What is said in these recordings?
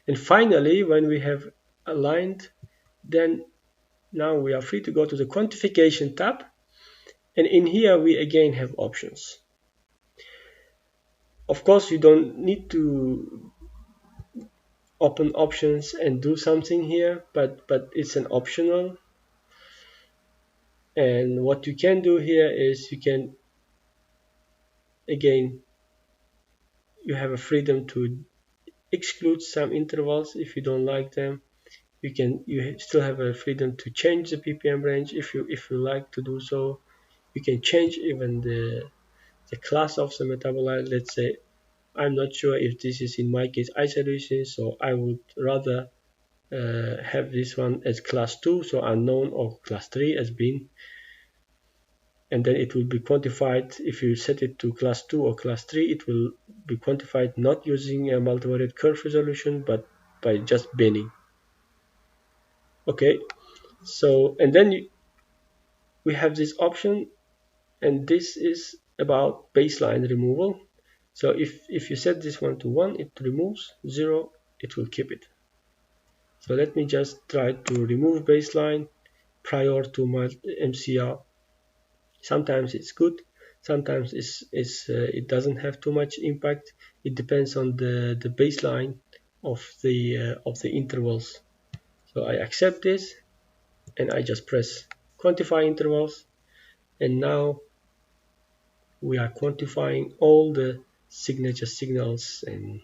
And finally, when we have aligned, then now we are free to go to the quantification tab, and in here we again have options. Of course, you don't need to open options and do something here, but it's an optional. And what you can do here is you can, again, you have a freedom to exclude some intervals if you don't like them. You still have a freedom to change the ppm range if you like to do so. You can change even the class of the metabolite. Let's say I'm not sure if this is in my case isoleucine, so I would rather have this one as class 2, so unknown, or class 3 as being, and then it will be quantified. If you set it to class 2 or class 3, it will be quantified not using a multivariate curve resolution, but by just binning. Okay, so and then we have this option, and this is about baseline removal. So if you set this one to 1, it removes, 0, it will keep it. So let me just try to remove baseline prior to my MCR. Sometimes it's good, sometimes it doesn't have too much impact. It depends on the baseline of the intervals. So I accept this, and I just press quantify intervals, and now we are quantifying all the signature signals and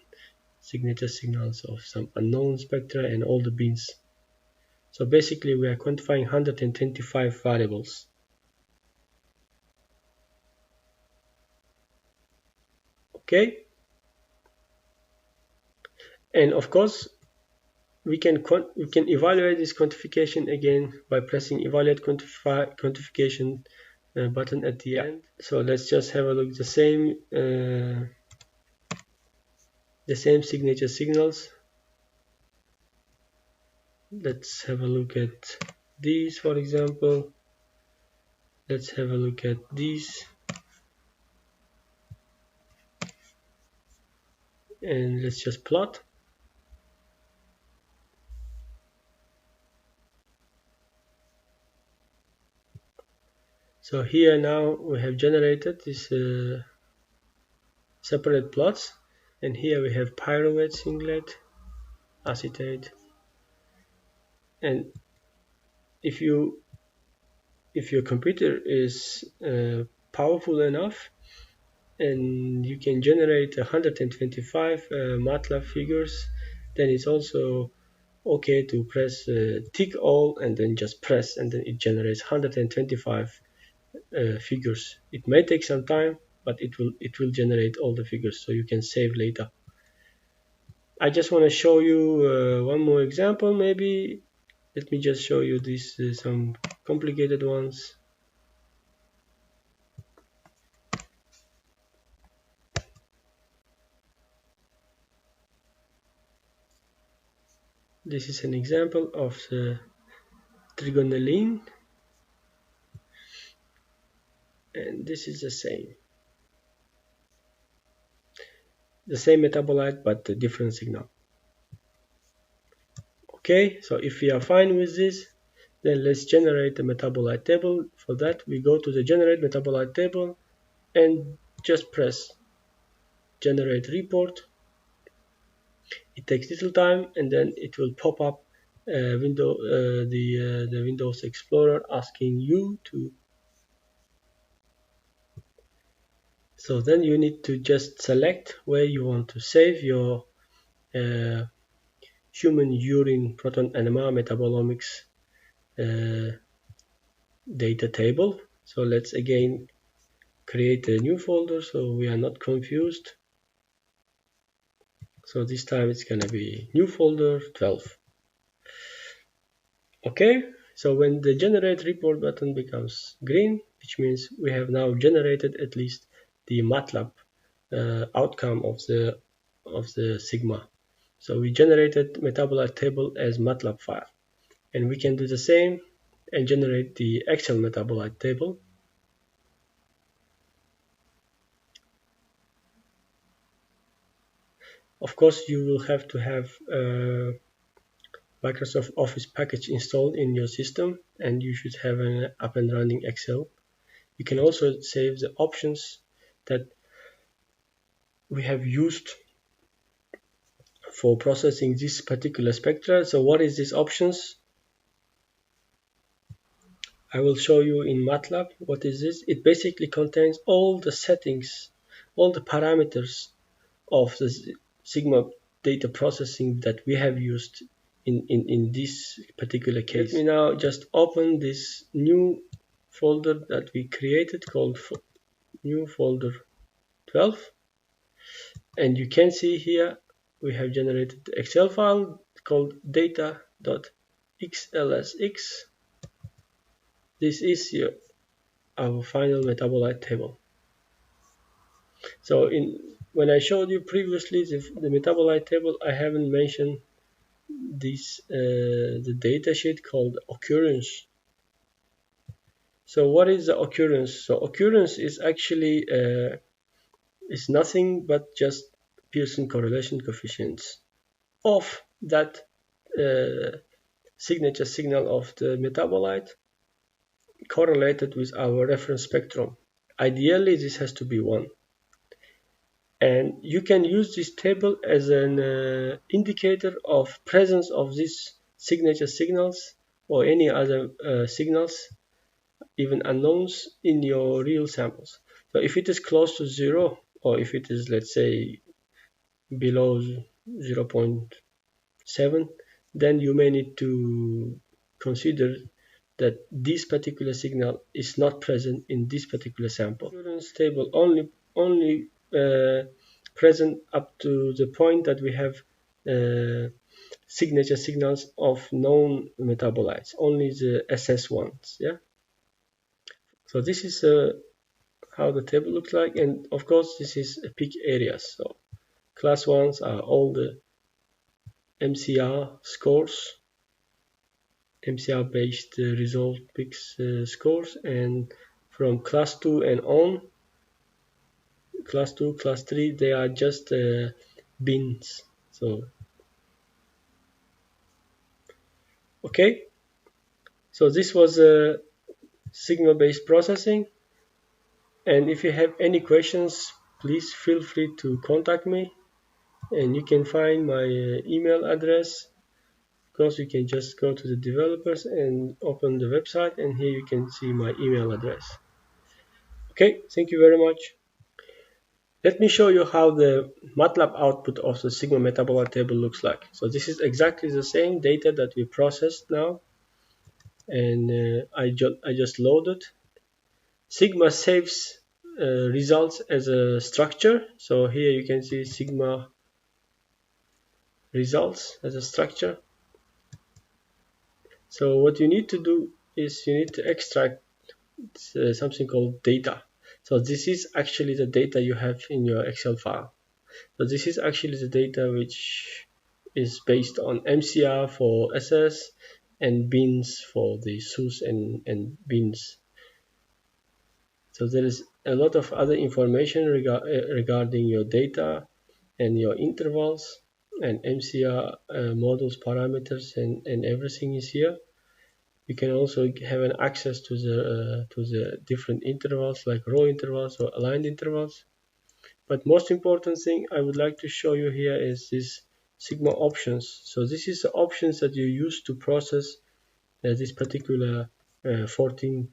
signature signals of some unknown spectra and all the beans. So basically we are quantifying 125 variables. Okay, and of course we can evaluate this quantification again by pressing evaluate quantification button at the end. So let's just have a look. The same signature signals. Let's have a look at these, for example. Let's have a look at these, and let's just plot. So here now we have generated this separate plots, and here we have pyruvate singlet, acetate, and if your computer is powerful enough and you can generate 125 MATLAB figures, then it's also okay to press tick all and then just press, and then it generates 125 figures. It may take some time, but it will generate all the figures, so you can save later. I just want to show you one more example. Maybe let me just show you these some complicated ones. This is an example of the trigonelline, and this is the same metabolite but a different signal. Okay, so if we are fine with this, then let's generate a metabolite table. For that, we go to the generate metabolite table and just press generate report. It takes little time, and then it will pop up the Windows Explorer asking you to. So then you need to just select where you want to save your human urine proton NMR metabolomics data table. So let's again create a new folder so we are not confused. So this time it's gonna be new folder 12. Okay, so when the generate report button becomes green, which means we have now generated at least the MATLAB outcome of the SigMa. So we generated metabolite table as MATLAB file, and we can do the same and generate the Excel metabolite table. Of course, you will have to have Microsoft Office package installed in your system, and you should have an up and running Excel. You can also save the options that we have used for processing this particular spectra. So what is these options? I will show you in MATLAB. What is this? It basically contains all the settings, all the parameters of the SigMa data processing that we have used in this particular case. Let me now just open this new folder that we created called new folder 12, and you can see here we have generated the Excel file called data.xlsx. This is our final metabolite table. So when I showed you previously the metabolite table, I haven't mentioned this the data sheet called occurrence. So what is the occurrence? So occurrence is actually is nothing but just Pearson correlation coefficients of that signature signal of the metabolite correlated with our reference spectrum. Ideally, this has to be 1. And you can use this table as an indicator of presence of these signature signals or any other signals, even unknowns, in your real samples. So if it is close to 0, or if it is, let's say, below 0.7, then you may need to consider that this particular signal is not present in this particular sample. Occurrence table only present up to the point that we have signature signals of known metabolites, only the SS ones. Yeah. So this is how the table looks like, and of course this is peak areas. So class 1s are all the MCR scores, MCR based result peaks scores, and from class 2 and on, class 2, class 3, they are just bins. So okay, so this was SigMa based processing, and if you have any questions, please feel free to contact me, and you can find my email address. Of course, you can just go to the developers and open the website, and here you can see my email address. Okay, thank you very much. Let me show you how the MATLAB output of the SigMa metabolite table looks like. So this is exactly the same data that we processed now, and I just loaded. SigMa saves results as a structure. So here you can see SigMa results as a structure. So what you need to do is you need to extract something called data. So this is actually the data you have in your Excel file. So this is actually the data which is based on MCR for SS and bins for the SUS and bins. So there is a lot of other information regarding your data and your intervals and MCR models parameters, and everything is here. You can also have an access to the different intervals like row intervals or aligned intervals. But most important thing I would like to show you here is this SigMa options. So this is the options that you use to process this particular 14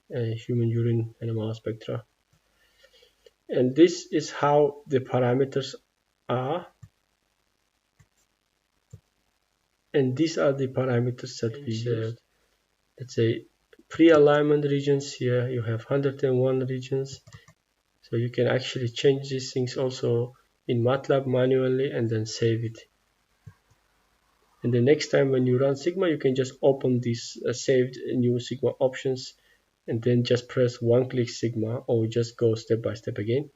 human urine NMR spectra. And this is how the parameters are. And these are the parameters that we used. Let's say pre-alignment regions. Here you have 101 regions. So you can actually change these things also in MATLAB manually and then save it. And the next time when you run SigMa, you can just open these saved new SigMa options and then just press one-click SigMa, or just go step by step again.